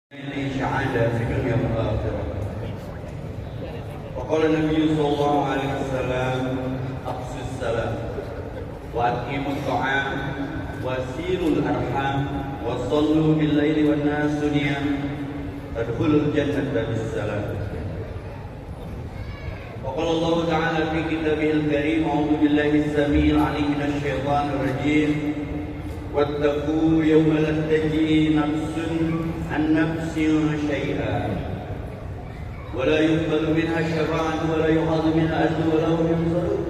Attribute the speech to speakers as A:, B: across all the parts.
A: سعادة في الدنيا والآخرة. وقال النبي صلى الله عليه وسلم: أقصوا السلام وأقيموا الطعام وسيروا الأرحام وصلوا بالليل والناس نيام تدخلوا الجنة بالسلام. وقال الله تعالى في كتابه الكريم: أعوذ بالله السميع العليم من الشيطان الرجيم: واتقوا يوم لا تجزي نفس عن نفس شيئا ولا يقبل منها شفاعة ولا يؤخذ منها عدل ولا هم ينصرون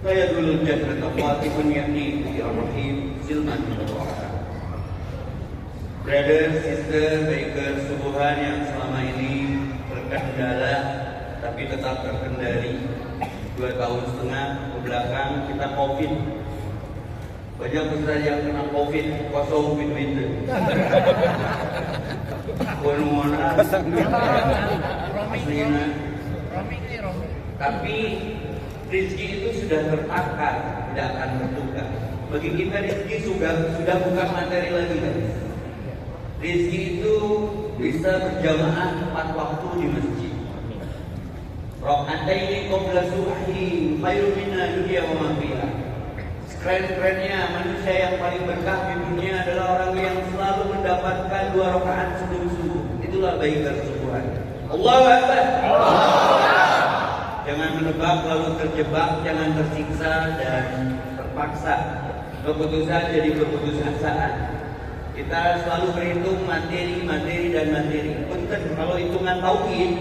A: فيدخل الجنة خاطف يأتيه الرحيم سلما وطاعة. Brother, sister, baikers subuhan yang selama ini terkendala tapi tetap terkendali 2 tahun setengah ke belakang kita COVID. Banyak besar yang kena COVID, kosong pintu. Konon tapi rezeki itu sudah tertakar, tidak akan bertukar. Bagi kita rezeki sudah bukan materi lagi, guys. Rezeki itu bisa berjamaah 4 waktu di masjid. Rakaataini qabla subhi khairun minad dunya wa ma fiha. Keren-kerennya manusia yang paling berkah di dunia adalah orang yang selalu mendapatkan 2 rakaat sebelum subuh. Itulah baikar subuhan. Allahu Akbar. Jangan menebak lalu terjebak, jangan tersiksa dan terpaksa. Keputusan jadi keputusasaan. Kita selalu berhitung materi dan materi. Punten, kalau hitungan tauhid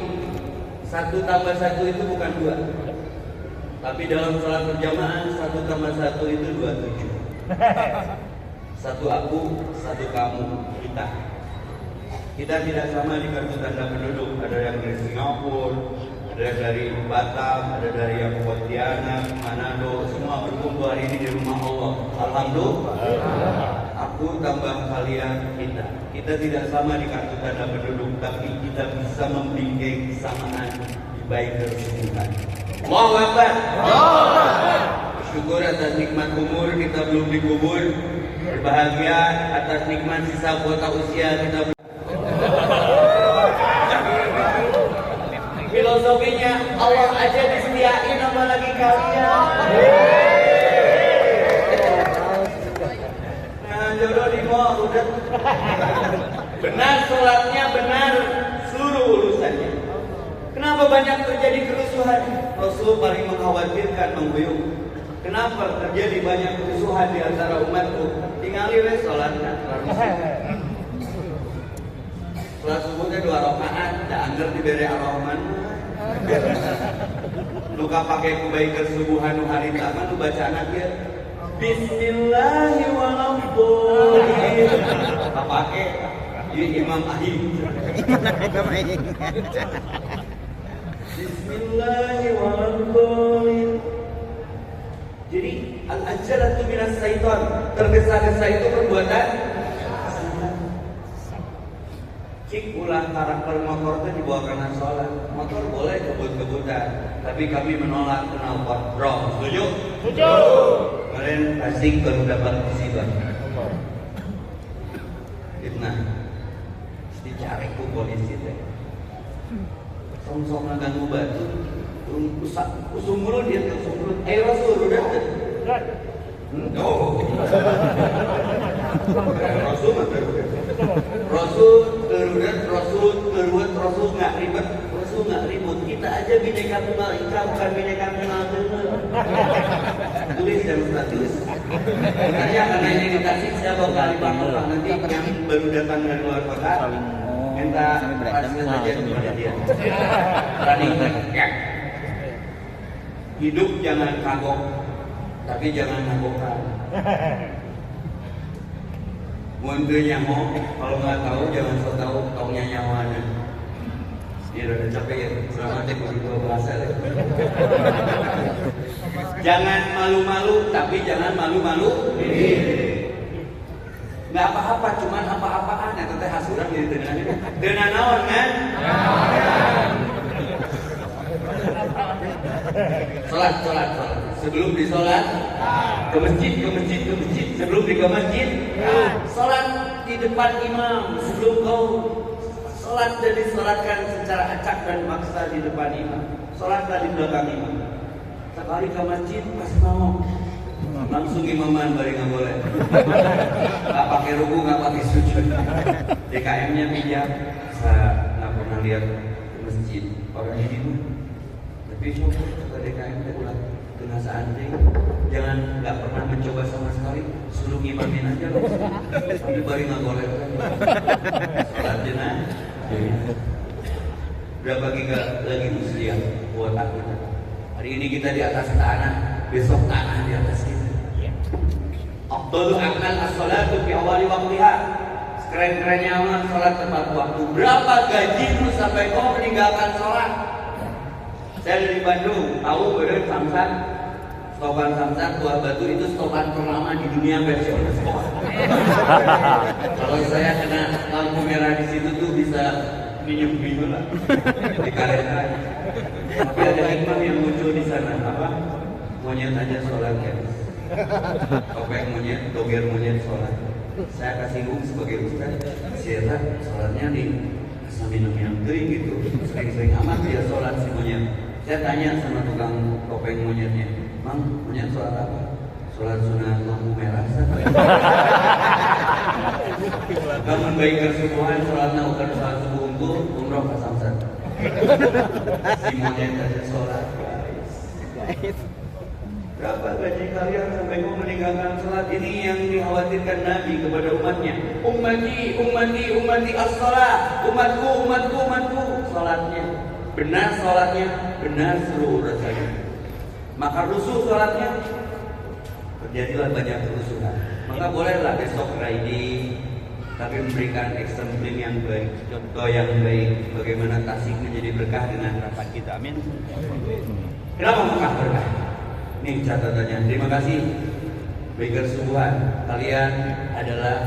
A: 1 tambah 1 itu bukan 2. Tapi dalam sholat berjamaah 1 tambah 1 itu 27. 1 aku, 1 kamu, kita. Kita tidak sama di kartu tanda penduduk. Ada yang dari Singapura, ada yang dari Batam, ada dari yang Pontianak, Manado. Semua berkumpul hari ini di rumah Allah. Alhamdulillah. Aku tambah kalian, kita. Kita tidak sama di kartu tanda penduduk, tapi kita bisa membimbing kesamaan di baik tersebut. Allahu Akbar. Syukur atas nikmat umur kita belum dikubur. Berbahagia atas nikmat sisa kuota usia kita. Filosofinya Allah aja disediain apalagi kalian. Nah, jodoh di bawah udah. Benar sholatnya, benar seluruh urusannya. Kenapa banyak terjadi kerusuhan? Rasul paling mengkhawatirkan mengguyur. Kenapa terjadi banyak kerusuhan di antara umatku? Tinggali wes sholatnya. Sholat subuhnya 2 rakaat, tak anggar diberi Ar-Rahman. Luka pakai kebaikan subuhan hari taman, lu baca anaknya Bismillahirrahmanirrahim. Tak pakai Imam Ahim. Bismillahirrahmanirrahim. Jadi al-ajalatu minas syaitan, tergesa-gesa itu perbuatan. Cik ulah karakter motor itu dibawa karena sholat. Motor boleh kebut-kebutan, tapi kami menolak knalpot. Bro, setuju? Setuju. Kemarin Tasik baru dapat musibah. Fitnah. Dicari ku polisi teh. Sok ngaganggu batu, usung mulut dia usung mulut. Rasul udah. Oh. Rasul nggak ribet. Rasul nggak ribut. Kita aja bineka tunggal ika, bukan bineka tunggal tunggal. Tulis dan status. Nanti akan nanya dikasih siapa kali bangun nanti yang baru datang dari luar kota. Minta hasil saja kepada dia. Hidup jangan kagok, tapi jangan ngagokkan. Mundur nyaho, kalau nggak tahu jangan so tahu, taunya nyawana. Dia udah capek ya, selamatnya begitu bahasa. Jangan malu-malu, tapi jangan malu-malu. Nggak apa-apa, cuman apa-apaan ya teteh hasuran di tengahnya. Dengan naon kan? Sholat. Sebelum disolat ke masjid. Sebelum di ke masjid, sholat di depan imam sebelum kau sholat dan disolatkan secara acak dan maksa di depan imam. Sholatlah di belakang imam. Sekali ke masjid pas mau langsung imaman bari nggak boleh. Nggak pakai ruku, nggak pakai sujud. DKM-nya pinjam. Saya nggak pernah lihat ke masjid orang ini mah. Tapi kata DKM teh ulah tengah saanting. Jangan nggak pernah mencoba sama sekali. Suruh imamin aja loh. Tapi bari nggak boleh. Sholat jenah. Berapa lagi musliah buat aku. Hari ini kita di atas tanah, besok tanah di atas kita. Afdhalu a'mal as-salatu fi awali waqtiha. Keren-kerennya amal salat tepat waktu. Berapa gajimu sampai kau meninggalkan salat? Saya dari Bandung, tahu bener Samsat. Stopan Samsat Buah Batu itu stopan pertama di dunia versi on the spot. Kalau saya kena lampu merah di situ tuh bisa minum lah di kalender. Tapi ada imam yang muncul di sana apa? Monyet aja sholat ya. Topeng monyet, doger monyet sholat. Saya kasih sebagai ustaz, siapa sholatnya di minum yang kering gitu. Sering-sering amat dia sholat si monyet. Saya tanya sama tukang topeng monyetnya, Mang, monyet sholat apa? Sholat sunat lampu merah. Kamu baik kesubuhan sholat naukan sholat subuh untuk umroh ke Samsat. Si monyet aja sholat. Berapa gaji kalian sampai mau meninggalkan sholat? Ini yang dikhawatirkan Nabi kepada umatnya. Ummati as-sholat. Umatku. Sholatnya benar, seluruh urusannya. Maka rusuh sholatnya, terjadilah banyak kerusuhan. Maka bolehlah besok riding, tapi memberikan exemption yang baik, contoh yang baik, bagaimana Tasik menjadi berkah dengan harapan kita. Amin. Kenapa Mekah berkah? Ini catatannya. Terima kasih Baker Subuhan. Kalian adalah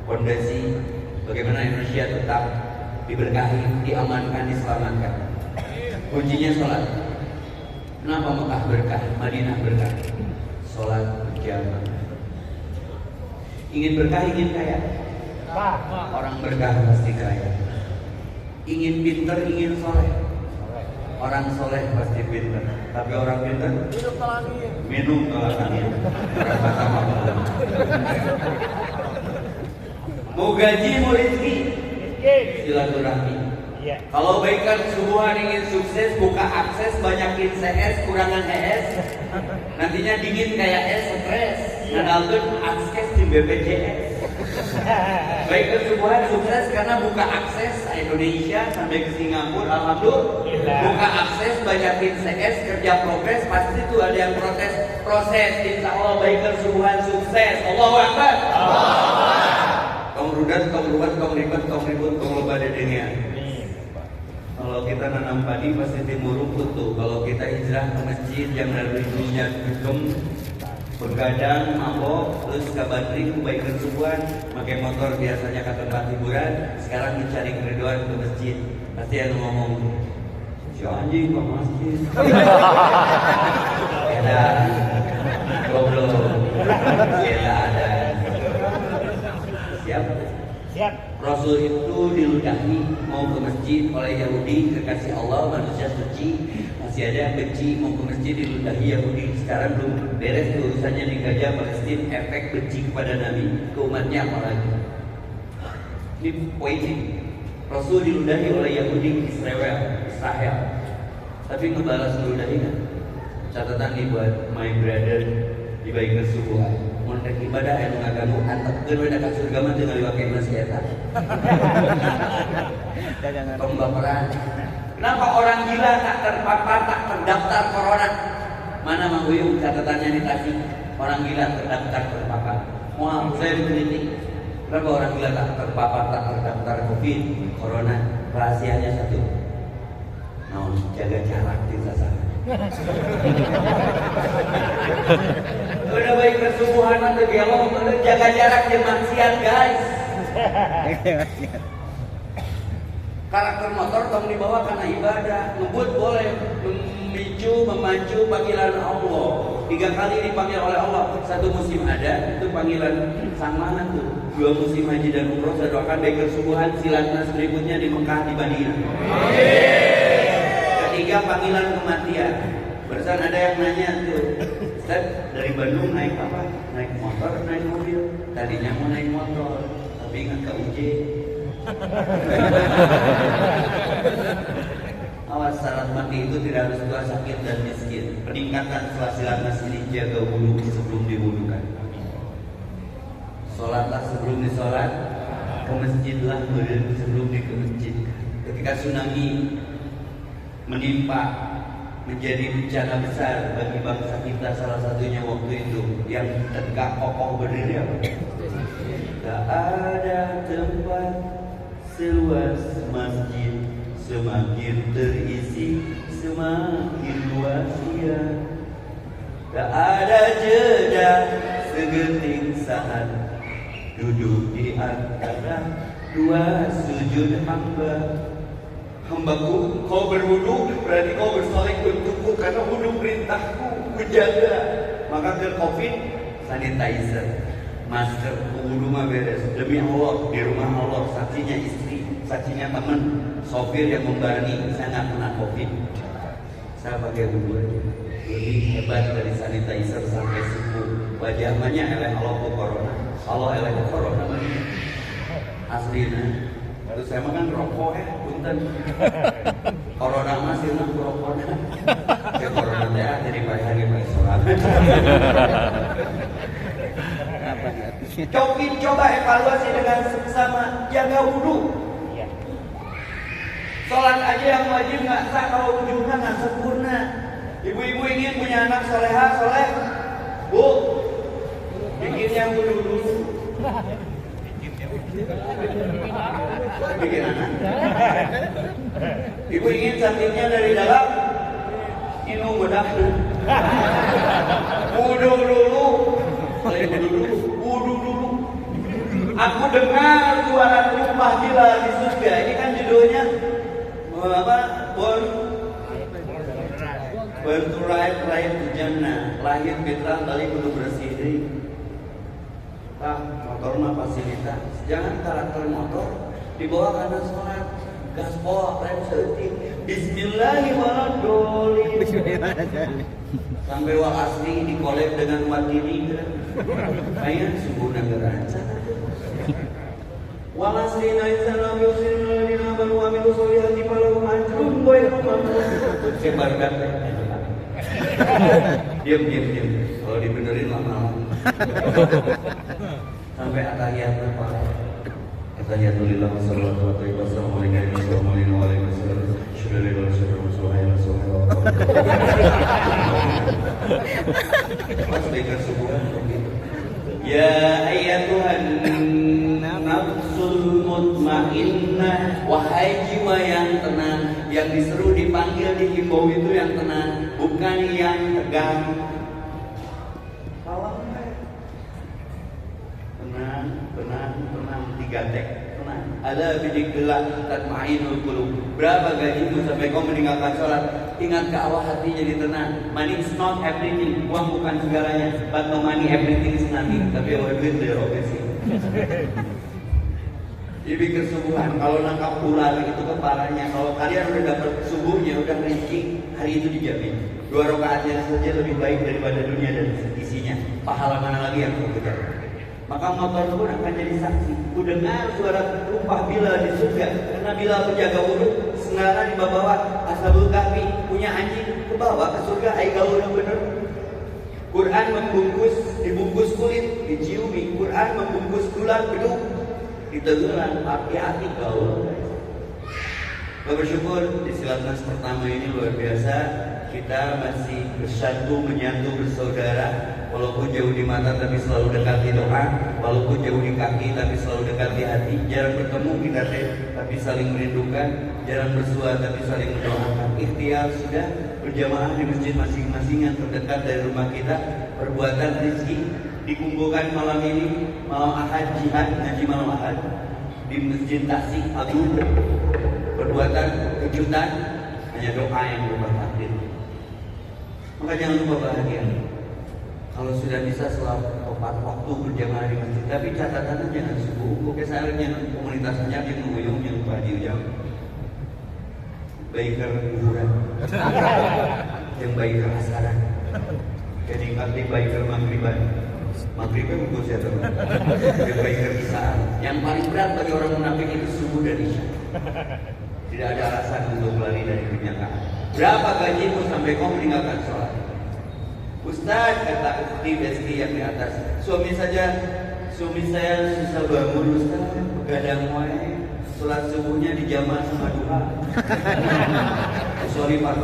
A: fondasi bagaimana Indonesia tetap diberkahi, diamankan, diselamatkan. Kuncinya sholat. Kenapa Mekah berkah, Madinah berkah? Sholat berjamaah. Ingin berkah, ingin kaya. Orang berkah pasti kaya. Ingin pintar, ingin soleh. Orang soleh pasti pintar. Tapi orang pintar minum telangin. Mau gaji, mau rezeki, silaturahmi. Kalau baikkan subuhan ingin sukses, buka akses, banyakin CS, kurangan ES. Nantinya dingin kayak es, stres. Ngadalkeun akses di BPJS. Baikkan subuhan sukses karena buka akses Indonesia sampai ke Singapura, alhamdulillah. Buka akses, banyakin CS, kerja progres, pasti tuh ada yang protes. Proses, insya Allah baikkan subuhan sukses. Allahu Akbar. Tong rudat, tong ruwet, tong ribet, tong ribut, tong loba dedengnya. Kalau kita nanam padi pasti timur rumput tuh. Kalau kita hijrah ke masjid yang dari dulunya dugem, begadang, mabok, terus ke bandring, kebaikan subuhan, pakai motor biasanya ke tempat hiburan. Sekarang mencari keriduan ke masjid. Pasti ada ngomong, si anjing ke masjid. Ada goblok, ada. Siap. Rasul itu diludahi mau ke masjid oleh Yahudi, kekasih Allah, manusia suci. Masih ada yang benci mau ke masjid, diludahi Yahudi. Sekarang belum beres urusannya di Gaza Palestina, efek benci kepada Nabi ke umatnya apalagi. Ini poinnya. Rasul diludahi oleh Yahudi Israel. Tapi ngebalas meludahi kan? Catatan nih buat my brother di baik kesubuhan. Mun rek ibadah anu ngaganggu antepkeun we ka surga mah teu ngaliwake masih eta. Tong baperan. Kenapa orang gila tak terpapar, tak terdaftar corona? Mana Mang Uyung catatannya di Tasik? Orang gila terdaftar terpapar. Mau saya diteliti. Kenapa orang gila tak terpapar, tak terdaftar COVID, corona? Rahasianya satu. Mau jaga jarak di sasaran. Udah baik kesubuhan atau dialog, jaga jarak dan maksiat guys. Karakter motor tong dibawa karena ibadah. Ngebut boleh, memacu panggilan Allah. 3 kali dipanggil oleh Allah. 1 musim ada, itu panggilan sang mana tuh. 2 musim haji dan umroh, saya doakan baik kesubuhan silatnas berikutnya di Mekah, di Madinah. Ketiga, panggilan kematian. Barusan ada yang nanya tuh, Ustaz, dari Bandung naik apa? Naik motor, naik mobil. Tadinya mau naik motor, tapi ingat ke UJ. Awas, syarat mati itu tidak harus tua, sakit, dan miskin. Peningkatan setelah silatnas ini, jaga wudhu sebelum diwudukan. Sholatlah sebelum disolat, ke masjidlah sebelum ke masjid. Ketika tsunami menimpa, menjadi bencana besar bagi bangsa kita, salah satunya waktu itu yang tegak kokoh berdiri apa? Tak ada tempat seluas masjid, semakin terisi semakin luas ia. Tak ada jeda segeting saat duduk di antara 2 sujud hamba. Hambaku, kau berwudu berarti kau bersolek untukku, karena wudu perintahku, kujaga. Maka ke COVID, sanitizer, masker, wudu mah beres. Demi Allah, di rumah Allah, saksinya istri, saksinya teman, sopir yang membarani, saya nggak kena COVID. Saya pakai wudu aja. Lebih hebat dari sanitizer sampai suku. Wajah banyak eleh Allah ke corona. Allah eleh ke corona. Aslinya. Terus saya makan rokok punten. Corona masih nak rokok. Ya corona teh jadi pagi sholat. Coba evaluasi dengan seksama, jaga wudu. Sholat aja yang wajib nggak sah kalau wudhunya nggak sempurna. Ibu-ibu ingin punya anak soleha, soleh, Bu, bikin yang wudu dulu. Bikin anak. Ibu ingin cantiknya dari dalam, minum bedaknya. Wudu dulu. Wudu dulu. Aku dengar suara tumpah gila di surga. Ini kan judulnya apa? Berturai di jannah. Lahir fitrah kali kudu bersih deh. Motor mah fasilitas. Jangan karakter motor dibawa karena sholat. Gaspol, rem seting. Bismillahirrahmanirrahim. Sampai wal asli dikolek dengan watini. Kayak subuh negara. Wal asli naizana yusirna lina baru amilu solihati palau ajrun boy mampu. Sebarkan. Diam. Kalau dibenerin lama-lama. Sampai atahiyat apa? Atahiyatulillah wassalatu wassalamu ala nabiyyina Muhammadin wa alihi wasallam. Syukurulillah syukur. Pas dengar subuhan begitu. Ya ayyatuhan nafsul mutmainnah, wahai jiwa yang tenang, yang diseru, dipanggil, dihimbau itu yang tenang, bukan yang tegang. Tenang, 3 tek, tenang. Ala bidzikrillah tatma'innul qulub. Berapa gajimu sampai kau meninggalkan sholat? Ingat ke Allah, hati jadi tenang. Money is not everything. Uang bukan segalanya. But no money everything is nothing. Tapi Allah duit dari sih. Jadi pikir subuhan. Kalau nangkap ular itu kepalanya. Kalau kalian udah dapat subuhnya, udah rezeki, hari itu dijamin. 2 rakaatnya saja lebih baik daripada dunia dan isinya. Pahala mana lagi yang kau kejar? Maka motor pun akan jadi saksi. Ku dengar suara tumpah Bilal di surga, karena Bilal menjaga wudhu. Sengaja di bawah Ashabul Kahfi punya anjing, ke bawah ke surga. Ai gaul yang bener. Quran dibungkus kulit, diciumi. Quran membungkus gula beduk, diteguran. Hati-hati gaul. Bersyukur di silatnas pertama ini luar biasa. Kita masih bersatu, menyatu, bersaudara. Walaupun jauh di mata tapi selalu dekat di doa. Walaupun jauh di kaki tapi selalu dekat di hati. Jarang bertemu kita tapi saling merindukan. Jarang bersua tapi saling mendoakan. Ikhtiar sudah berjamaah di masjid masing-masing yang terdekat dari rumah kita. Perbuatan rezeki dikumpulkan malam ini, malam Ahad, jihad ngaji malam Ahad di Masjid Tasik Agung. perbuatan kejutan, hanya doa yang berubah takdir. Maka jangan lupa bahagia. Kalau sudah bisa selalu tepat waktu berjamaah di masjid, tapi catatannya jangan subuh. Oke, seharusnya komunitasnya yang menguyungnya lupa di ujung. Biker kuburan, yang biker asaran, jadi nanti biker maghriban. Maghriban bukan siapa? Yang biker isya. Yang paling berat bagi orang munafik itu subuh dan isya. Tidak ada alasan untuk lari dari kenyataan. Berapa gajimu sampai kau meninggalkan sholat? Ustaz, kata istri yang di atas, suami saya susah bangun Ustaz, begadang wae, sholat subuhnya dijamaah sama duha. Sorry Pak,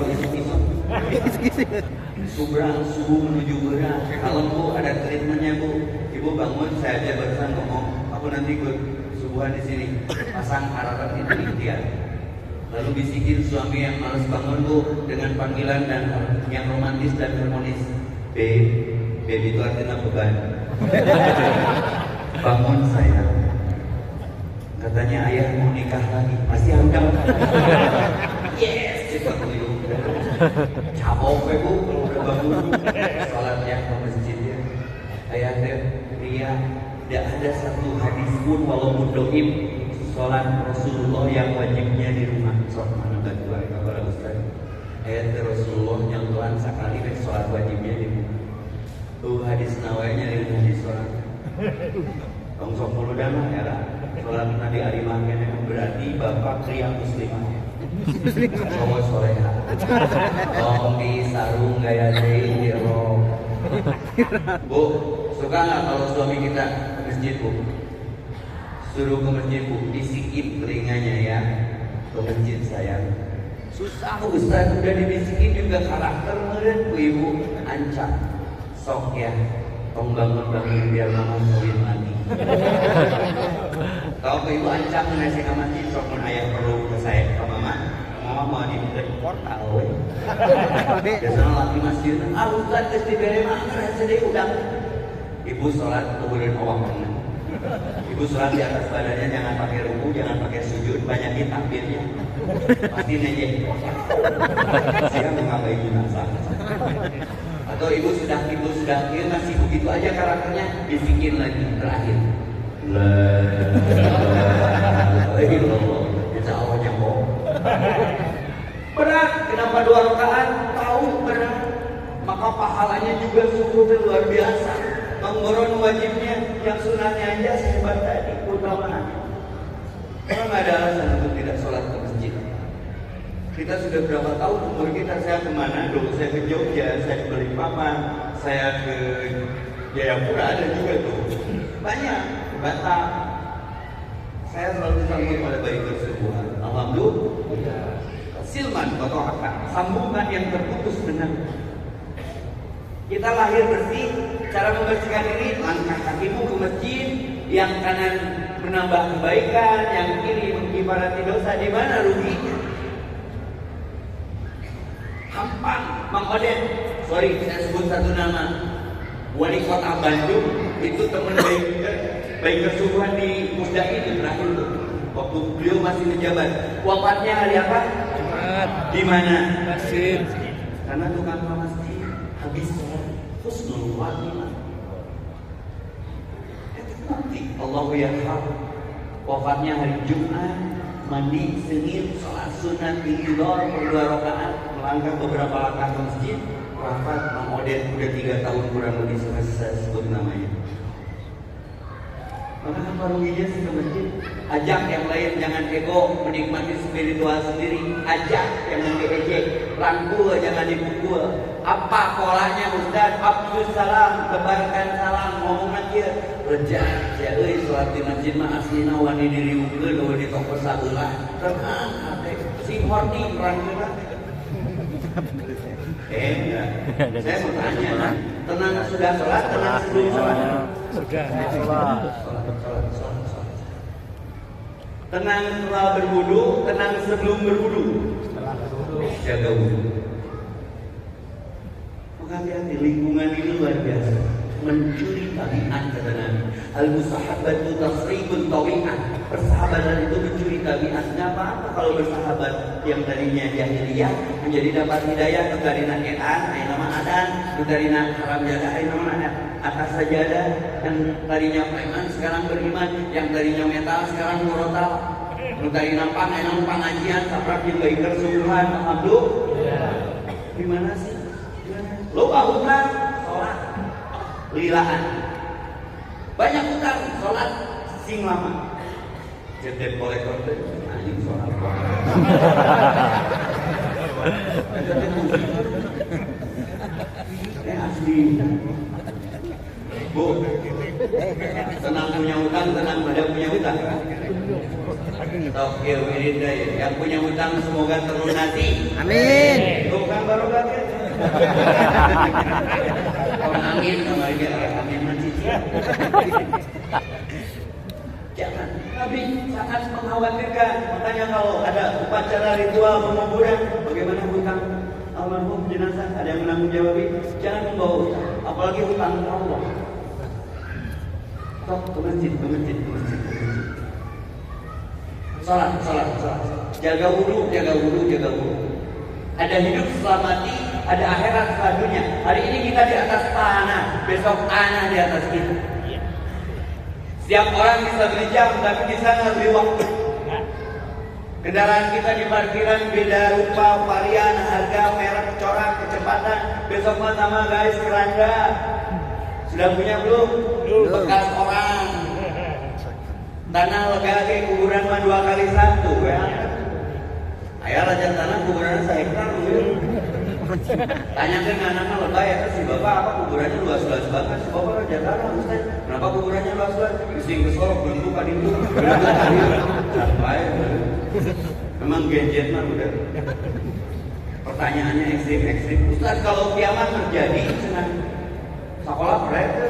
A: subuh menuju berang. Kalau Bu ada treatmentnya Bu, Ibu bangun, saya aja barusan ngomong, aku nanti ikut subuhan di sini, pasang harapan itu ikhtiar. Lalu bisikin suami yang malas bangun Bu dengan panggilan dan yang romantis dan harmonis. Babe itu artinya beban. Bangun sayang. Katanya ayah mau nikah lagi. Masih angkat. Yes, cepat dulu. Cabok Bu, udah bangun. Salatnya ke masjidnya. Ayah Ria, tidak ada satu hadis pun walaupun doib sholat Rasulullah yang wajibnya di rumah. Sok mana batu kepada Ustaz. Ayat Rasulullah yang Tuhan sekali sholat wajibnya di rumah. Hadis nawainya dengan hadis sholat. Tongsok mulu dana ya lah. Sholat Nabi Arimahnya berarti bapak kriya muslimahnya. Kamu soleha. Tolong di sarung gaya di roh. Bu, suka nggak kalau suami kita ke masjid Bu? Suruh ke masjid Bu, bisikin telinganya ya. Ke masjid sayang. Susah Ustaz, udah dibisikin juga karakter meren Bu Ibu ancam. Sok ya, tong bangun biar mama kawin lagi. Kalau ke Ibu ancam nasi ke masjid, sok pun ayah perlu ke saya ke mama mau di portal. Biasanya lagi masjid, Ustaz kes diberi makan sedih udah. Ibu sholat kemudian awak menang. Ibu sholat di atas badannya jangan pakai ruku, jangan pakai sujud, banyakin takbirnya. Pasti nejek. Saya mengabai jenazah. Atau ibu sudah masih begitu aja karakternya, bisikin lagi terakhir. Insya Allah nyambung. Berat, kenapa 2 rakaat? Tahu berat. Maka pahalanya juga sungguh luar biasa. Menggoron wajibnya, yang sunahnya aja sehebat tadi, keutamaan. Karena nggak ada alasan untuk tidak sholat ke masjid. Kita sudah berapa tahun umur kita, saya kemana dulu, saya ke Jogja, saya ke Balikpapan, saya ke Jayapura, ada juga tuh. Banyak, Batam. Saya selalu disambut pada bayi bersebuah. Alhamdulillah. Silman atau apa? Sambungan yang terputus dengan kita lahir bersih. Cara membersihkan diri, langkah kakimu ke masjid, yang kanan menambah kebaikan, yang kiri mengibarati dosa. Di mana ruginya? Hampang, Mang Oden. Sorry, saya sebut satu nama. Wali Kota Bandung itu teman baik kesubuhan di Musda ini terakhir tuh. Waktu beliau masih menjabat. Wafatnya hari apa? Jumat. Di mana? Masjid. Karena tukang masjid habis husnul khatimah. Nanti Allahu yarham. Wafatnya hari Jumat, mandi sengit, sholat sunat tidur per 2 rakaat, melangkah beberapa langkah ke masjid. Wafat Mang Oden udah 3 tahun kurang lebih saya sebut namanya. Maka apa ruginya sih ke masjid? Ajak yang lain, jangan ego, menikmati spiritual sendiri. Ajak yang mengejek, rangkul jangan dipukul. Apa polanya Ustaz? Abdus salam, tebarkan salam, ngomong aja. Rejak, ya sholat di masjid mah aslina wani diriukeun eueuh di toko sabelah. Tenang ate, sing horti rangkeun. Enggak. Saya mau tanya, tenang sudah sholat, tenang sebelum sholat.
B: Sudah
A: sholat. Tenang setelah berwudu, tenang sebelum berwudu. Jaga wudu. Hati-hati, lingkungan ini luar biasa. Mencuri tabiat kata Nabi. Al-musahabatu tasribun tawi'ah. Persahabatan itu mencuri tabiat. Nggak apa-apa kalau bersahabat yang tadinya jahiliyah menjadi dapat hidayah. Nutarina Quran, ayo nama adan. Nutarina haram jadah, ayo nama adan. Atas sajadah, yang tadinya preman sekarang beriman. Yang tadinya metal sekarang murotal. Nutarina pang, ayo nama pengajian. Saprak yang baiker sungguhan. Alhamdulillah. Gimana sih? Lo hutang, sholat, lilaan. Banyak hutang, sholat, sing lama. Jadi kolektor itu, anjing sholat. Asli. Bu, tenang punya hutang, tenang pada punya hutang. Tokyo Wirinda, yang punya hutang semoga terlunasi. Amin. Bukan barokah. Amin, kemarin amin mencici. Jangan, Nabi sangat mengkhawatirkan. Makanya kalau ada upacara ritual penguburan, bagaimana hutang almarhum jenazah, ada yang menanggung jawab. Jangan membawa hutang, apalagi hutang Allah. Tok ke masjid. Salat. Jaga wudu. Ada hidup setelah mati, ada akhirat setelah dunia. Hari ini kita di atas tanah, besok tanah di atas kita. Setiap orang bisa beli jam, tapi di sana beli waktu. Kendaraan kita di parkiran beda rupa, varian, harga, merek, corak, kecepatan. Besok mah sama guys, keranda. Sudah punya belum? Bekas orang. Tanah lega kayak kuburan mah 2 kali 1 ya. Ayah raja tanah kuburan saya hektar. Tanyakan anak-anak lebay ya si bapak apa kuburannya luas-luas banget. Si bapak raja tanah Ustaz. Kenapa kuburannya luas-luas? Sing kesorok bentuk kadindu. Baik. Memang gadget mah udah. Pertanyaannya ekstrim. Ustaz kalau kiamat terjadi senang sekolah mereka.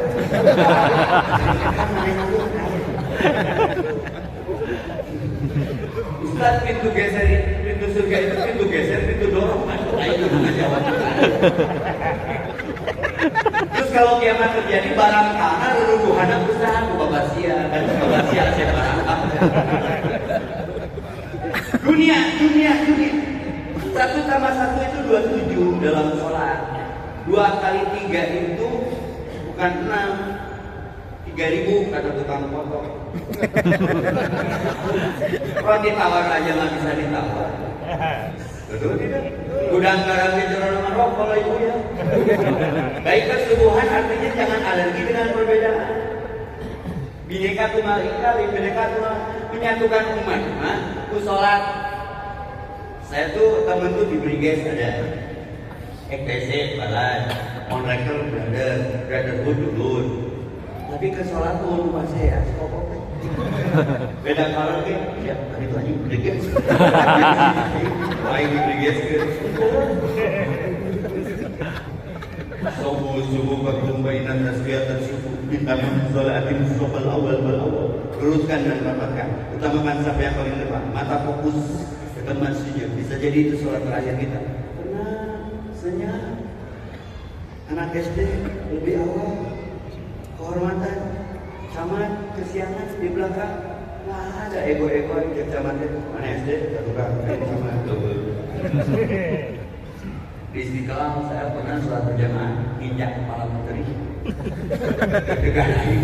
A: Ustaz pintu surga itu pintu geser, pintu dorong. Itu bukan jawaban. Terus kalau kiamat terjadi barang tanah reruntuhan besar, babasia dan babasia saya barang apa? Dunia. 1 tambah 1 itu 27 dalam sholat. 2 kali 3 itu bukan 6. 3.000 kata tukang potong. Roti tawar aja nggak bisa ditawar. Betul tidak? Gudang garamnya dengan rokok kalau ibu ya. Baik kesubuhan artinya jangan alergi dengan perbedaan. Bineka Tunggal Ika, bineka tunggal menyatukan umat. Ku sholat. Saya tuh temen tuh di Briges ada EKTC, Balad, On Record, Brotherhood dulu. Tapi ke sholat tuh lupa saya, beda kalau ya tadi itu aja Briges. Main di Briges ke. Subuh berkumpainan tasbihatan subuh bintang sholatin sofal awal. Luruskan dan rapatkan. Utamakan siapa yang paling depan. Mata fokus ke tempat sujud. Bisa jadi itu sholat terakhir kita. Tenang, senyap. Anak SD lebih awal. Kehormatan, camat, kesiangan di belakang. Nggak ada ego-ego di camatnya. Mana SD? Tukang camat. Di Istiqlal saya pernah sholat berjamaah injak kepala menteri. Deg-degan lagi.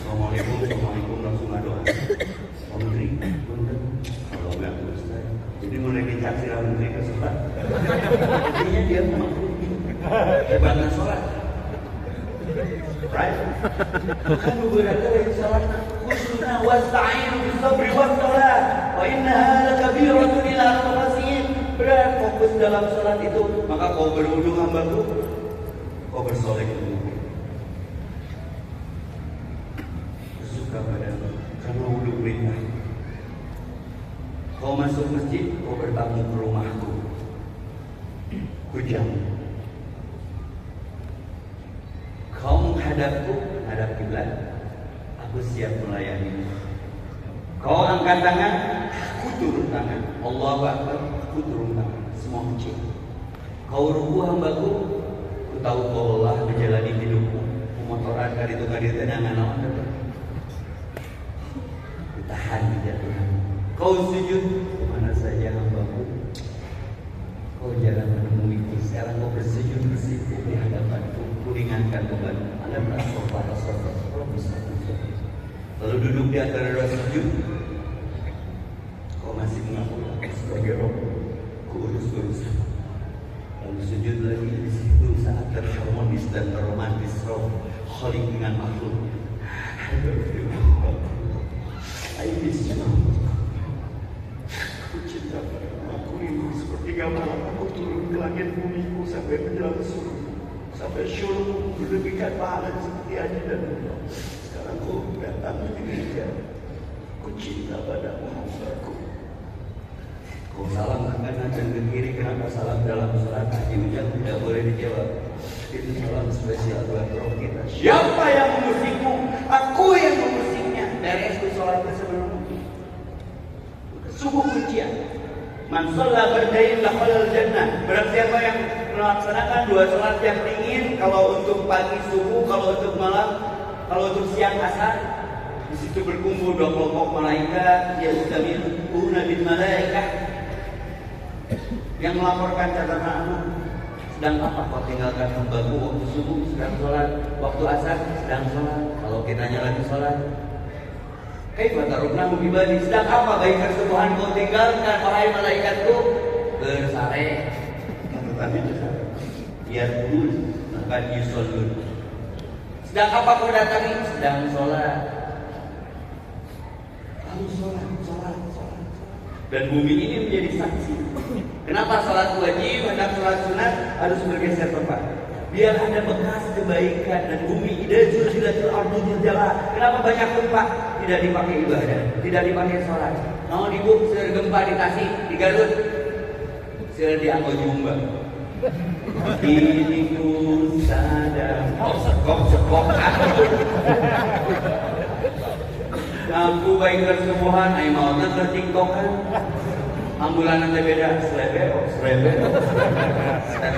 A: Assalamualaikum langsung doa. Pak Menteri, kalau nggak selesai. Jadi mulai dicak sirah menteri ke sholat. Artinya dia memaklumi hebatnya sholat. Right? Kan beberapa dari sholat khususnya wasta'inu bis-sabri was-salat wa innaha lakabiratun ila al-khasiin. Berat fokus dalam sholat itu, maka kau berwudu hambaku, kau bersolek untukku. Suka padamu karena wudu perintah. Kau masuk masjid, kau bertamu ke rumahku. Kujam. Kau menghadapku, menghadap kiblat, aku siap melayani. Kau angkat tangan, aku turun tangan. Allahu Akbar, aku turun tangan. Semua kecil. Kau ruku hambaku, ku tahu kau lelah menjalani hidupmu, ku motoran kali itu kali tenangan apa? Ditahan ya Tuhan. Kau sujud kemana saja hambaku. Kau jarang menemuiku. Sekarang kau bersujud bersiku di hadapanku. Kuringankan beban. Alamlah sofa. Lalu duduk di antara dua sujud. Kau masih mengaku sebagai Rob. Kurus urusan. Lalu sujud lagi di situ saat terharmonis dan terromantis Rob. Khalik dengan makhluk. I miss you. Aku cinta padamu. Aku rindu seperti malam aku turun ke langit bumiku sampai menjelang suruh. Sampai syurga berlebihan pahala seperti Haji dan Umrah. Sekarang kau datang ke gereja. Aku cinta padamu hambaku. Kau salam ke kanan dan ke kiri. Kenapa salam dalam salat Haji Ujang tidak boleh dijawab? Itu salam spesial buat roh kita. Siapa yang memusikmu? Aku yang memusiknya. Dari SD sholat sebelum subuh kuncian. Man sholla bardain dakhalal jannah. Barang siapa yang melaksanakan dua sholat yang dingin, kalau untuk pagi subuh, kalau untuk malam, kalau untuk siang asar, di situ berkumpul dua kelompok malaikat, yastamiluna bil malaikah, yang melaporkan catatan amal. Sedang apa kau tinggalkan hambaku waktu subuh sedang sholat, waktu asar sedang sholat, kalau kitanya lagi sholat. Kaifa taruknahu ibadi, sedang apa baik kesubuhan kau tinggalkan wahai malaikatku? Bersare. Tetapi yarkul maka yusallun. Sedang apa kau datangi? Sedang sholat. Lalu sholat. Dan bumi ini menjadi saksi. Kenapa sholat wajib, hendak sholat sunat harus bergeser tempat? Biar ada bekas kebaikan dan bumi ida zulzilatil ardu zilzalaha. Kenapa banyak gempa? Tidak dipakai ibadah, tidak dipakai sholat. Mau dibuk seur gempa dikasih di Garut, seur di Angojumba. Ini ku sadar sekop. Aku baik tersembuhan, ayo mau tertiktokan. Ambulan nanti beda, selebel.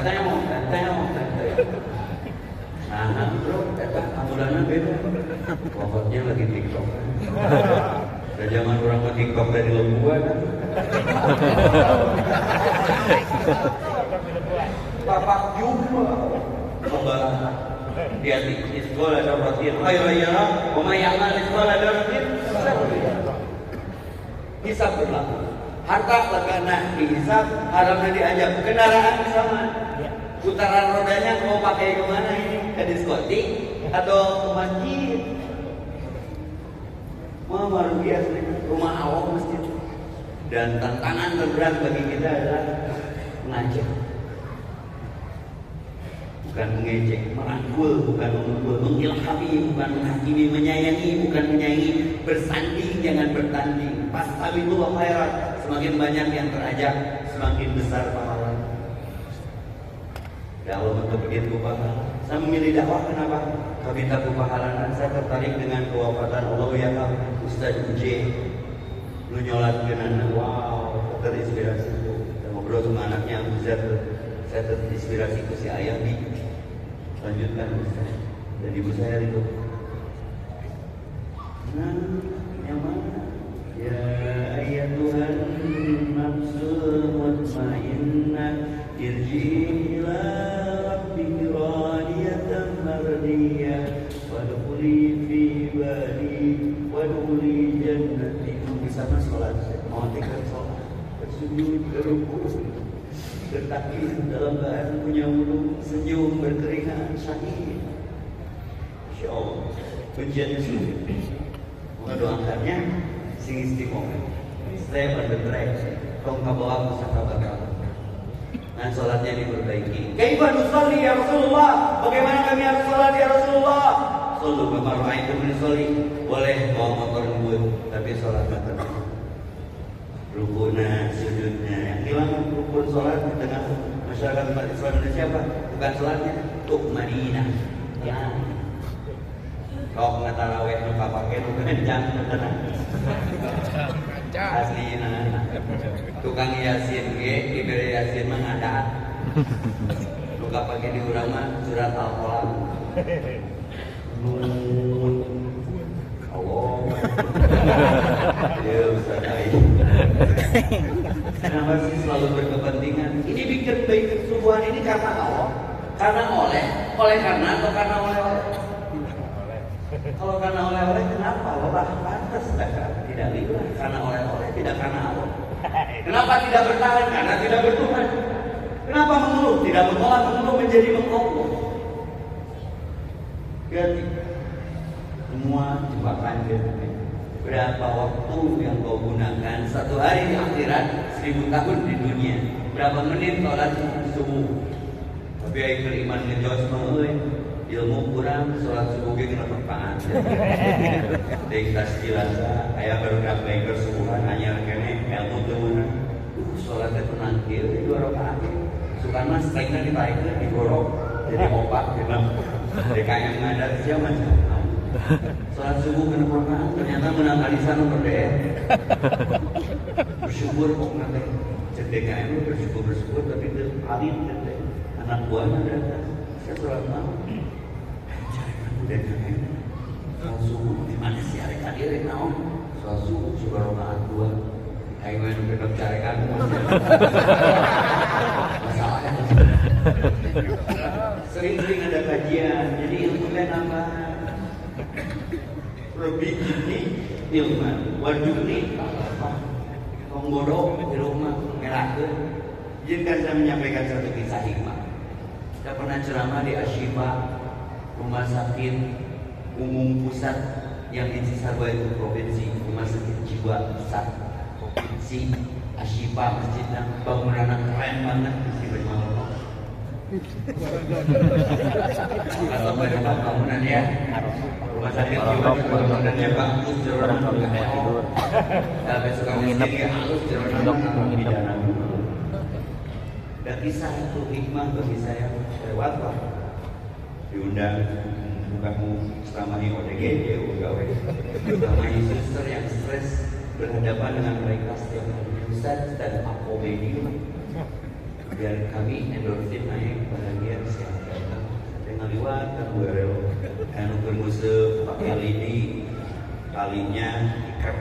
A: Tanya mau. Nah, bro, ambulannya beda. Pokoknya lagi TikTok. Udah zaman orang mau TikTok dari Lembuan. Bapak juga. Dia di sekolah ada perhatian. Ayo, pemayangan di sekolah ada perhatian. Hisab berlaku. Harta legana dihisab, haramnya diajak. Kendaraan sama. Putaran rodanya mau pakai kemana ini? Ke diskotik atau ke masjid? Mau biasa rumah awam masjid. Dan tantangan terberat bagi kita adalah mengajak. Bukan mengejek, merangkul, bukan memukul, mengilhami, bukan menghakimi, menyayangi, bukan menyayangi, bersanding, jangan bertanding. Fastabiqul khairat, semakin banyak yang terajak, semakin besar pahala. Ya Allah untuk begitu pahala. Saya memilih dakwah kenapa? Kami tahu pahala. Saya tertarik dengan kewafatan Allah ya Kak Ustaz J. Lu nyolat dengan wow, terinspirasi. Saya ngobrol sama anaknya Abu Zar. Saya terinspirasi ke si ayah nih. Lanjutkan Ustaz. Dan ibu saya itu. Nah, yang mana? Ya ayat Tuhan nafsul mutmainnah irji ila rabbiki radiyatan mardiyah wadkhuli fi ibadi wadkhuli jannati. Bisa sholat, mau tinggal sholat, bersujud, berrukuk, bertakbir dalam keadaan punya wudhu, senyum, berkeringat, syahid. Insya Allah, ujiannya sulit. Mendoakannya sing istiqomah. Stay on the track. Tong kabawa pusaka bakal. Dan sholatnya diperbaiki. Kaifa nusalli ya Rasulullah? Bagaimana kami harus sholat ya Rasulullah? Sallu kama ra'aitumuni sholli. Boleh bawa motor ngebut, tapi sholat betul. Rukunnya, sujudnya, yang hilang rukun sholat di tengah masyarakat umat Islam Indonesia apa? Bukan sholatnya, Madinah. Ya. Kau nggak taraweh lupa pakai kencang, tenang. Asli tukang yasin, diberi yasin mengadat. Luka pakai di urang mah surat Al-Qalam. Allah. Ya Ustaz Ayu. Kenapa sih selalu berkepentingan? Ini bikin baik kesubuhan ini karena Allah, karena oleh karena atau karena oleh-oleh? Kalau karena oleh-oleh kenapa? Allah pantas tidak lillah, karena oleh-oleh tidak karena Allah. Kenapa tidak bertahan? Karena tidak bertuhan. Kenapa mengeluh? Tidak mengolah mengeluh menjadi mengeluh. Ganti semua jebakan jebakan. Berapa waktu yang kau gunakan satu hari di akhirat, 1000 tahun di dunia. Berapa menit sholat subuh? Tapi akhir iman ngejos mah ilmu kurang, sholat subuh ge kena perpaan. Deui tas jilasa, aya barudak bae subuhan anyar kene ilmu teu meunang. Sholat teh tenang kieu 2 rakaat. Sukan mah strike-na ditaikeun digorok jadi obat gitu. DKM ngadat sia macam. Sholat subuh kena perpaan, ternyata menang arisan nomor DE. Bersyukur kok nanti. Cek DKM bersyukur tapi teu alit teh. Anak buahnya datang. Saya sholat malam. DKM sholat subuh di mana sih arek hadir naon? Sholat subuh coba rakaat 2. Kayak main backup carekan. Masalahnya sering-sering ada kajian, jadi ilmunya nambah. Lebih ini ilmu, wajuni Konggoro di rumah ngerake. Izinkan saya menyampaikan satu kisah hikmah. Saya pernah ceramah di Ashifa, rumah sakit umum pusat yang di Cisarua itu provinsi, rumah sakit jiwa pusat provinsi Ashifa, masjidnya bangunan keren banget di Bermalam. Atau pada bangunan ya, rumah sakit jiwa bangunannya bagus, jorong tidur. Besok menginap halus jorong di dalam. Dan kisah itu hikmah bagi saya lewat Pak. Diundang kamu selama ini ODGJ, gawe selama ini suster yang stres berhadapan dengan mereka setiap hari. Ustaz dan komedi biar kami endorfin naik bahagia siap datang dengan liwat kan barel anu bermusuh pakai lidi talinya ikat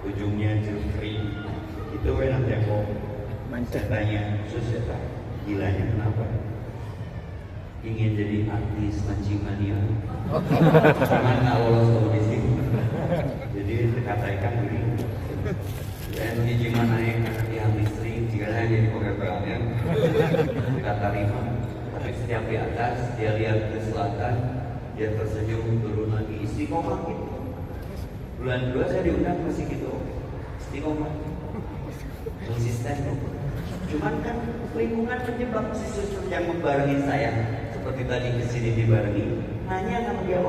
A: ujungnya jeruk kering itu enak ya kok tanya susah tak gilanya kenapa ingin jadi artis mancing mania karena lolos audisi jadi dikatakan begini dan hiji naik yang listrik jika saya jadi pegawai kata Rima tapi setiap di atas dia lihat ke selatan dia tersenyum turun lagi istiqomah gitu. Bulan 2 saya diundang masih gitu istiqomah konsisten cuman kan lingkungan penyebab si suster yang membarengi saya seperti tadi kesini dibarengi hanya sama dia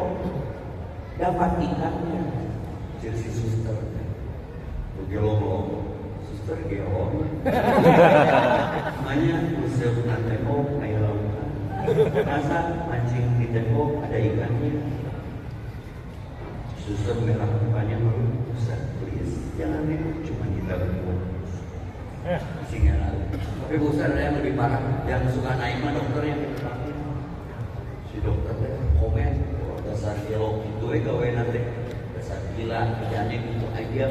A: dapat ikannya jadi si suster gelong suster gelong hanya usia bukan tembok kayak lautan masa mancing di tembok ada ikannya suster merah mukanya malu Ustaz please jangan nengok cuma kita berdua singa lalu tapi Ustaz ada yang lebih parah yang suka naik mah dokter yang dipakai si dokter komen dasar gelong itu gawe nanti dasar gila janik itu aja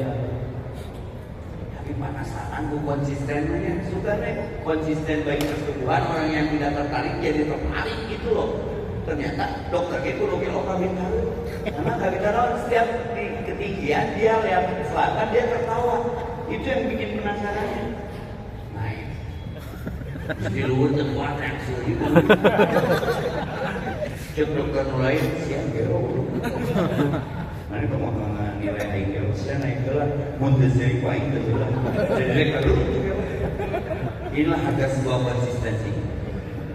A: penasaran tuh konsistennya suka nih konsisten baik pertumbuhan orang yang tidak tertarik jadi tertarik gitu loh ternyata dokter itu logik kawin tahu karena kawin tahu setiap di ketinggian dia lihat ke selatan dia tertawa itu yang bikin penasarannya naik di luar tempat yang sulit cek dokter mulai siap gero mana pemahaman nilai aing saya naik kelas Montessori paling kebetulan jadi kalau inilah harga sebuah konsistensi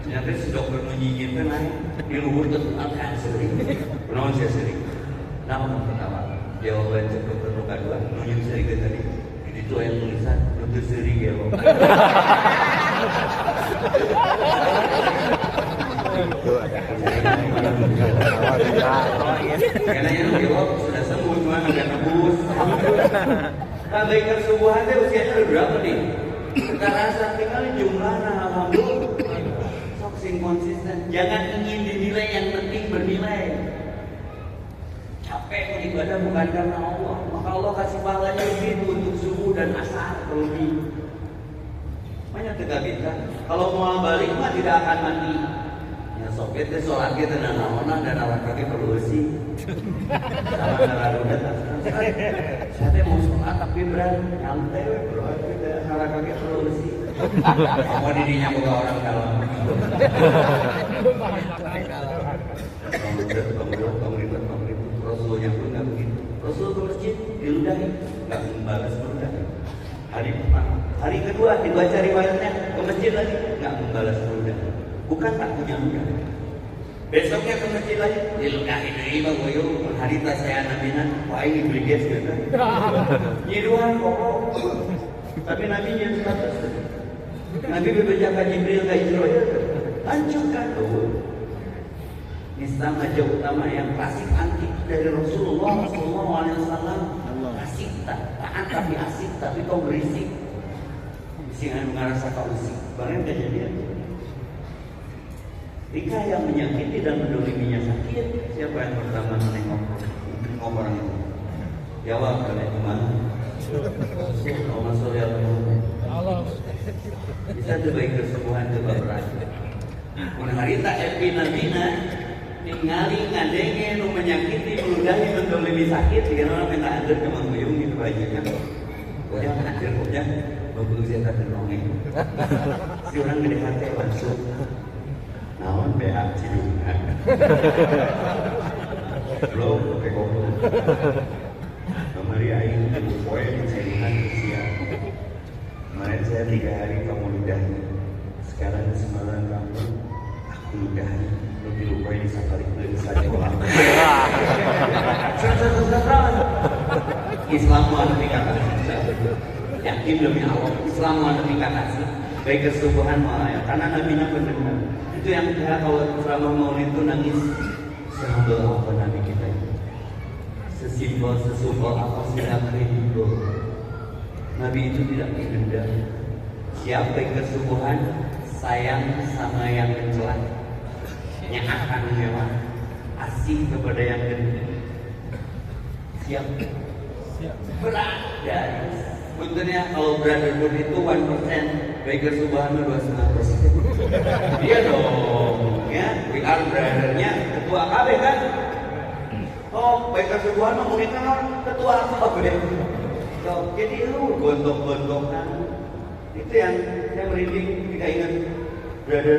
A: ternyata si dokter menyinyirkan naik di luar tempat yang sering pernah saya sering nama pertama jawaban cek dokter luka 2 nunjuk sering ke tadi itu yang tulisan dokter sering ya karena yang jawab sudah sembuh cuma agak nebus. Nah baik kesubuhan teh usianya berapa nih? Sekarang sakti kali jumlahnya alhamdulillah. Sok sing konsisten. Jangan ingin dinilai yang penting bernilai. Capek beribadah bukan karena Allah, maka Allah kasih pahalanya begitu untuk subuh dan asar terlebih. Banyak tegak-tegak. Kalau mau balik mah tidak akan mandi. Ya soket teh sholat kita nanaona dan awak kaki perlu bersih. Sama nararuda saya teh mau sholat tapi berat nyantai we bro kita awak kaki perlu bersih. Apa didinya buka orang dalam. Pemerintah Rasulnya pun nggak begitu. Rasul ke masjid diludahi, nggak membalas meludahi. Hari pertama, hari kedua dibaca riwayatnya ke masjid lagi, nggak membalas meludahi. Bukan tak punya ludah. Besoknya ke masjid lagi, diludahi dari bang Woyo. Hari tas saya nabinan, wah ini briges gitu. Nyiruan pokok. Tapi Nabi yang 100. Nabi berbicara Jibril ke Israel, hancurkan tuh. Islam aja utama yang klasik antik dari Rasulullah SAW. Asik taat tapi asik tapi kau berisik. Bisingan mengarasa kau usik. Barang kejadian. Jika yang menyakiti dan mendoliminya sakit, siapa yang pertama menengok orang itu? Jawab oleh Imam. Allah. Bisa terbaik kesembuhan kebaberan. Mun harita epi nabina ningali ngadenge nu menyakiti meludahi mendolimi sakit jika orang minta anjir ke Mang Buyung gitu bajunya udah anjir udah bagus saya tak nongeng si orang gede hati langsung naon BA cidungan belum pakai kopi kemarin aing itu poin mencarikan usia kemarin saya 3 hari kamu ludahi sekarang semalam kamu aku ludahi lebih lupa ini sakalik dari saja orang. Islam mau dikatakan, yakin demi Allah. Islam mau dikatakan, baik kesubuhan malah ya. Karena nabinya benar. Itu yang saya kalau selama Maulid itu nangis. Sehambal apa nabi kita itu? Sesimpel apa sih itu? Nabi itu tidak dendam. Siapa yang kesubuhan sayang sama yang mencela. Yang akan mewah asih kepada yang gede siap berat dari bentuknya kalau brotherhood itu 1% Baker Subhanahu 2,5%. Iya dong ya we are brothernya ketua KB kan oh Baker Subhanahu mungkin ketua KB so, jadi lu gontok-gontokan itu yang saya merinding ketika ingat brother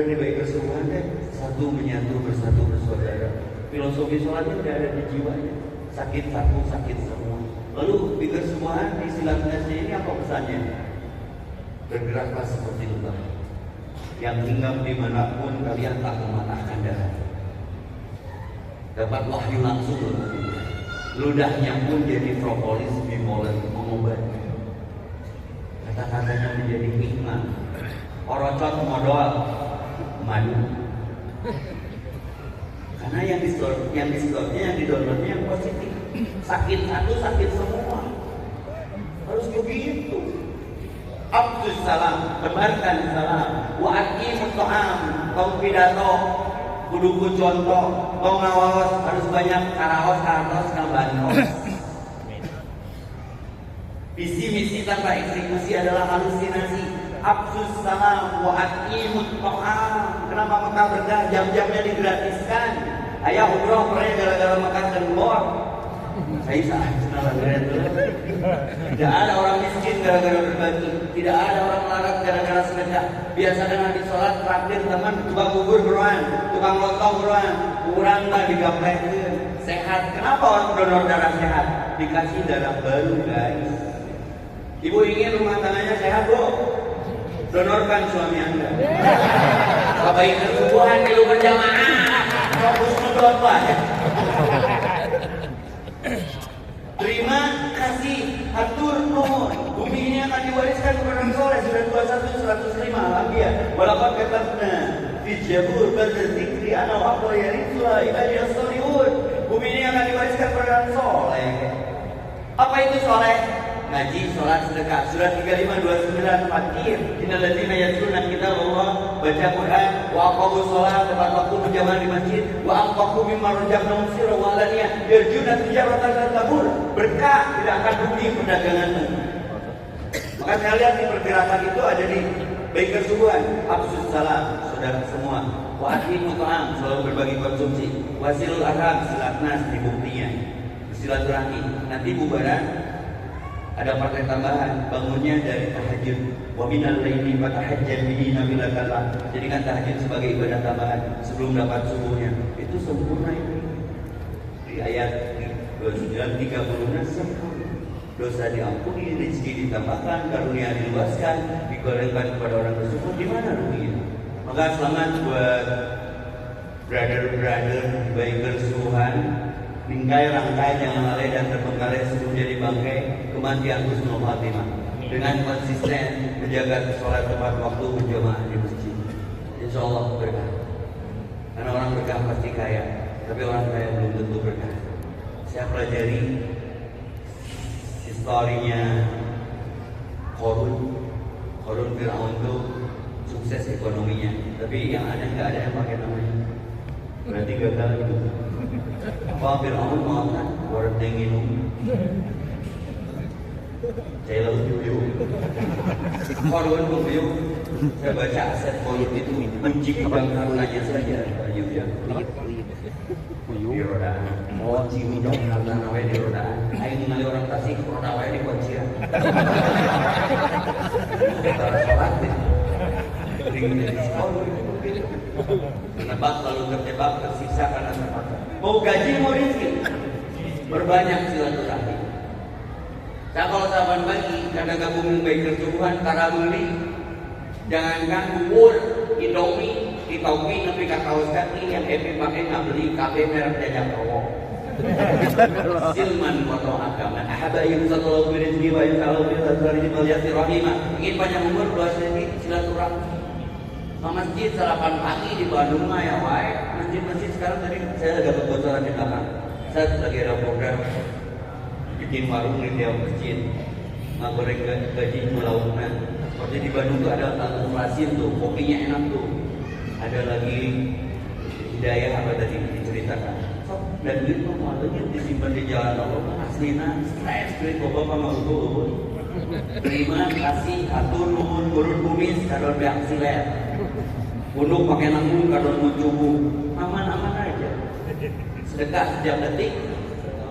A: di baik kesemuanya deh satu menyatu bersatu bersaudara. Filosofi sholatnya tidak ada di jiwanya. Sakit satu sakit semua. Lalu di kesemuan di silatnya ini apa pesannya? Bergeraklah seperti lebah yang hinggap dimanapun kalian tak mematahkan darah. Dapat wahyu langsung ludahnya pun jadi propolis bipolen mengobati. Kata-katanya menjadi hikmah. Orocot modal madu karena yang didownloadnya yang positif sakit satu sakit semua harus begitu. Abdus salam tebarkan salam wa aqimut ta'am kau pidato kudu contoh kau ngawas harus banyak karaos ngabantos. Visi misi tanpa eksekusi adalah halusinasi. Absus salam wa aqimut ta'am. Kenapa Mekah berkah jam-jamnya digratiskan? Ayah umroh pernah gara-gara Mekah dan luar. Saya salah tidak ada orang miskin gara-gara berbagi. Tidak ada orang larat gara-gara sedekah. Biasa dengan di sholat traktir teman tukang bubur beruan, tukang lontong beruan, kurang lah digamplekeun. Sehat. Kenapa orang donor darah sehat? Dikasih darah baru guys. Ibu ingin rumah tangganya sehat bu? Donorkan suami Anda. Kebaikan subuhan dulu berjamaah. Fokus mendoa. Terima kasih, atur nuhun. Bumi ini akan diwariskan kepada orang soleh. Surat 21 105 Al-Anbiya. Walaqad katabna fi Zabur badzikri ana wa yarithuha ibadiyas shalihun. Bumi ini akan diwariskan kepada orang soleh. Apa itu soleh? ngaji, sholat, sedekah. Surat 3529 fakir. Innalladzina yatluna kitaballah, baca Quran, wa aqamus sholat, tepat waktu berjamaah di masjid, wa anfaqu mimma razaqnahum sirran wa alaniyah, yarjuna tijaratan lan tabur. Berkah tidak akan rugi perdaganganmu. Maka saya lihat di pergerakan itu ada di baik kesubuhan, absus salam, saudara semua. Wa aqimu ta'am, selalu berbagi konsumsi. Wasilul arham, silatnas di buktinya. Silaturahmi. Nanti bubaran ada partai tambahan, bangunnya dari tahajud. Wa minal laili fatahajjal bihi nafilatan. Jadikan tahajud sebagai ibadah tambahan sebelum dapat subuhnya. Itu sempurna itu. Di ayat 29:30 sempurna. Dosa diampuni, rezeki ditambahkan, karunia diluaskan, digorengkan kepada orang bersyukur. Di mana ruginya? Maka selamat buat brother-brother bikers Tuhan. Bingkai rangkai jangan lalai dan terbengkalai sebelum jadi bangkai. Kematian husnul khatimah. Dengan konsisten menjaga sholat tepat waktu berjamaah di masjid. Insya Allah berkah. Karena orang berkah pasti kaya, tapi orang kaya belum tentu berkah. Saya pelajari historinya Korun Fir'aun itu sukses ekonominya, tapi yang ada nggak ada yang pakai namanya. Berarti gagal itu. Apa Fir'aun mau kan? Warna minum. Saya lalu jujur. Korun beliau. Saya baca aset Korun itu kunci kebangkrutannya saja. Ya. Di rodaan. Kunci minum karena nawai di rodaan. Ayo ningali orang Tasik roda wae di kunci. Kita sholat deh. Menebak lalu terjebak, tersiksa karena terpaksa. Mau gaji mau rezeki, berbanyak silaturahmi. Saya kalau saban pagi karena gabung baik Tuhan karena beli, jangankan bubur, indomie, ditaupi tapi kaos kaki yang Epi pakai nggak beli, KB merek jajak rokok. Silman foto agama. Ahabayyum sallallahu alaihi wa sallam rahimah. Ingin panjang umur luas rezeki silaturahmi. Masjid sarapan pagi di Bandung mah ya wae. Masjid sekarang tadi saya dapat bocoran di belakang. Saya lagi ada program bikin warung di tiap masjid. Ngagoreng gaji lauknya. Seperti di Bandung tuh ada tahu Rasim tuh, kopinya enak tuh. Ada lagi Hidayah apa tadi diceritakan. Dan duit mah malunya disimpan di jalan Allah. Aslina stres duit bapak sama ibu. Terima kasih atur nuhun gurun kumis kadon beak silet. Unduk pakai nanggung kadon mucubu. Aman-aman aja. Sedekah setiap detik.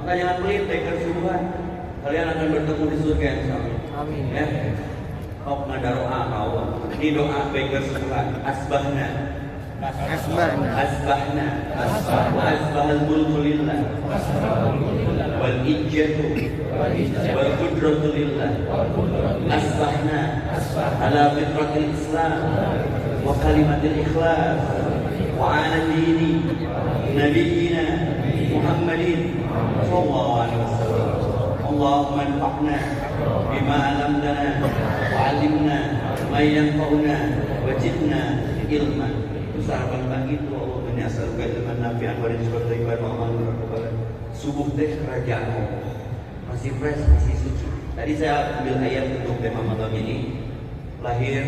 A: Maka jangan pelit baik kesubuhan. Kalian akan bertemu di surga insyaallah. Amin. Ya. Kau ngadaroa kau. Ini doa baik kesubuhan. Asbahna wa asbahal mulku lillah wal ijjatu wal qudratu lillah asbahna ala fitratil islam wa kalimatil ikhlas wa ala dini nabiyyina Muhammadin sallallahu alaihi wasallam. Allahumma anfa'na bima 'allamtana wa 'allimna ma yanfa'una wa zidna ilman. Sarapan pagi itu Allah menyasarkan ilman nafi'an wa rizqan thayyiban wa amalan mutaqabbalan. Subuh teh kerajaan Allah. Masih fresh, masih suci. Tadi saya ambil ayat untuk tema malam ini. Lahir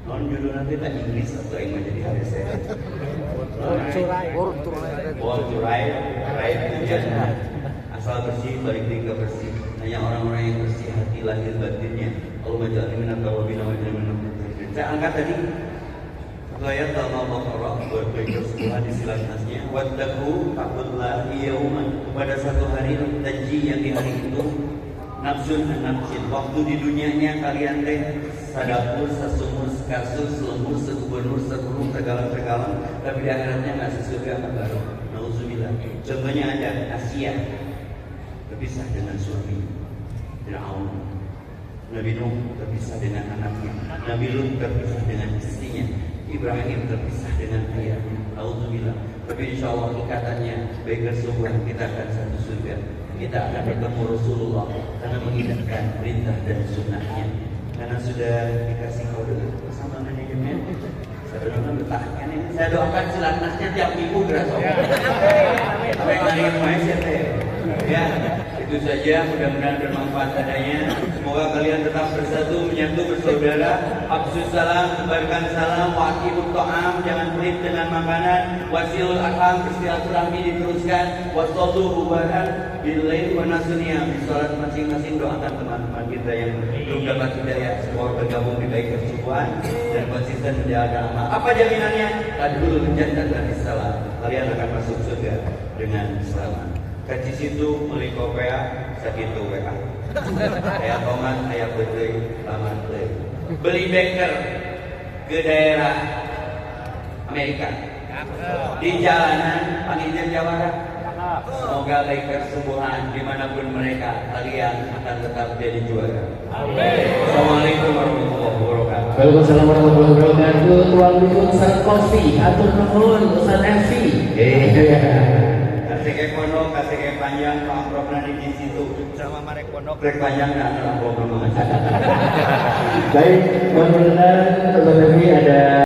A: non judul nanti tak Inggris atau yang menjadi hari saya. Curai hujan. Asal bersih balik tinggal bersih. Hanya orang-orang yang bersih hati lahir batinnya. Allah menjadi minat tawabin wa minat. Saya angkat tadi ayat al-Baqarah buat berkesubuhan di silatnasnya. Wattaqu takutlah yauman, pada satu hari taji yang di hari itu nafsun nafsin. Waktu di dunianya kalian teh sadapur, sesumur, sekasus, selembur, segubernur, sekurung, segala-segala, tapi di akhiratnya nggak sesurga kabar. Nauzubillah. Contohnya ada Asia terpisah dengan suami Fir'aun. Nabi Nuh terpisah dengan anaknya. Nabi Lut terpisah dengan istrinya. Ibrahim terpisah dengan ayahnya. Alhamdulillah. Tapi insya Allah ikatannya baik kesubuhan kita akan satu surga. Kita akan bertemu Rasulullah karena mengindahkan perintah dan sunnahnya. Karena sudah dikasih kode bersama manajemen. Saya doakan bertahan ini. Saya doakan silatnasnya tiap minggu gerak. Sampai hari yang main ya. Itu saja, mudah-mudahan bermanfaat adanya. Semoga kalian tetap bersatu, menyatu, bersaudara. Absus salam, sebarkan salam. Wa'akibut ta'am, jangan pelit dengan makanan. Wasilul arham, bersilaturahmi diteruskan. Wassallu bubaran billahi wa nasunia. Di salat masing-masing doakan teman-teman kita yang belum dapat hidayah. Semoga bergabung di baik persekutuan dan konsisten menjaga amal. Apa jaminannya? Tadkhulul jannata bisalam. Kalian akan masuk surga dengan selamat. Kaci situ beli kopea sakitu WA. Aya tomat, aya beuteuy, laman teuy. Beli beker ke daerah Amerika. Di jalanan panginjil jawara. Semoga baik kesembuhan dimanapun mereka, kalian akan tetap jadi juara. Amin. Assalamualaikum warahmatullahi wabarakatuh.
B: Waalaikumsalam warahmatullahi wabarakatuh. Tuan Dukun Ustaz Kofi, atur nuhun Ustaz Evi.
A: Kasih ke pondok, kasih ke panjang, Pak Prof di situ. Sama marek pondok, rek panjang dan anak program.
B: Baik, mudah-mudahan Ustaz Evi ada